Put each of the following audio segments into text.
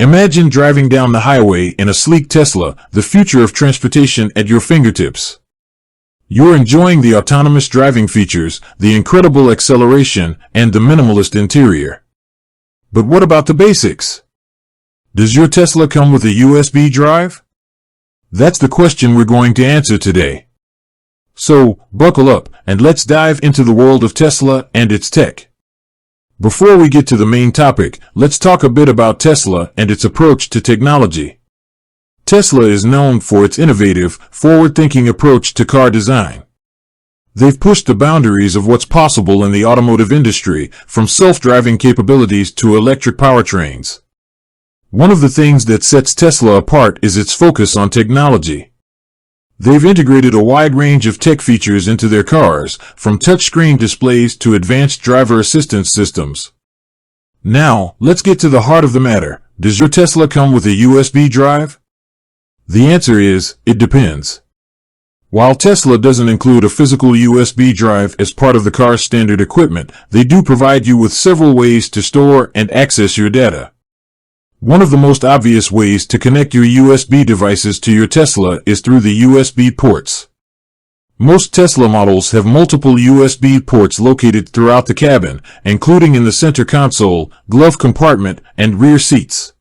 Imagine driving down the highway in a sleek Tesla, the future of transportation at your fingertips. You're enjoying the autonomous driving features, the incredible acceleration, and the minimalist interior. But what about the basics? Does your Tesla come with a USB drive? That's the question we're going to answer today. So, buckle up, and let's dive into the world of Tesla and its tech. Before we get to the main topic, let's talk a bit about Tesla and its approach to technology. Tesla is known for its innovative, forward-thinking approach to car design. They've pushed the boundaries of what's possible in the automotive industry, from self-driving capabilities to electric powertrains. One of the things that sets Tesla apart is its focus on technology. They've integrated a wide range of tech features into their cars, from touchscreen displays to advanced driver assistance systems. Now, let's get to the heart of the matter. Does your Tesla come with a USB drive? The answer is, it depends. While Tesla doesn't include a physical USB drive as part of the car's standard equipment, they do provide you with several ways to store and access your data. One of the most obvious ways to connect your USB devices to your Tesla is through the USB ports. Most Tesla models have multiple USB ports located throughout the cabin, including in the center console, glove compartment, and rear seats.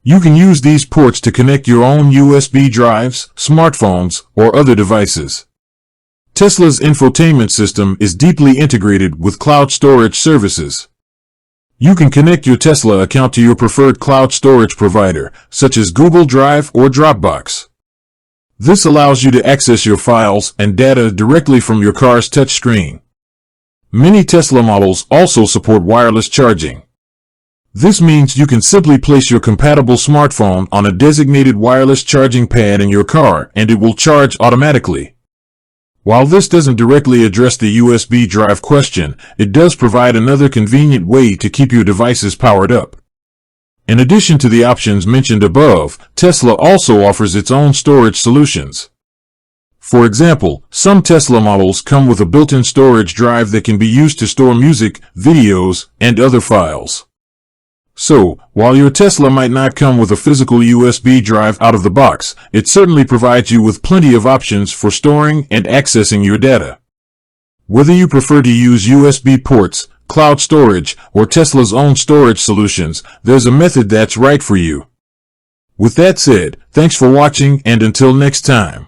You can use these ports to connect your own USB drives, smartphones, or other devices. Tesla's infotainment system is deeply integrated with cloud storage services. You can connect your Tesla account to your preferred cloud storage provider, such as Google Drive or Dropbox. This allows you to access your files and data directly from your car's touchscreen. Many Tesla models also support wireless charging. This means you can simply place your compatible smartphone on a designated wireless charging pad in your car, and it will charge automatically. While this doesn't directly address the USB drive question, it does provide another convenient way to keep your devices powered up. In addition to the options mentioned above, Tesla also offers its own storage solutions. For example, some Tesla models come with a built-in storage drive that can be used to store music, videos, and other files. So, while your Tesla might not come with a physical USB drive out of the box, it certainly provides you with plenty of options for storing and accessing your data. Whether you prefer to use USB ports, cloud storage, or Tesla's own storage solutions, there's a method that's right for you. With that said, thanks for watching, and until next time.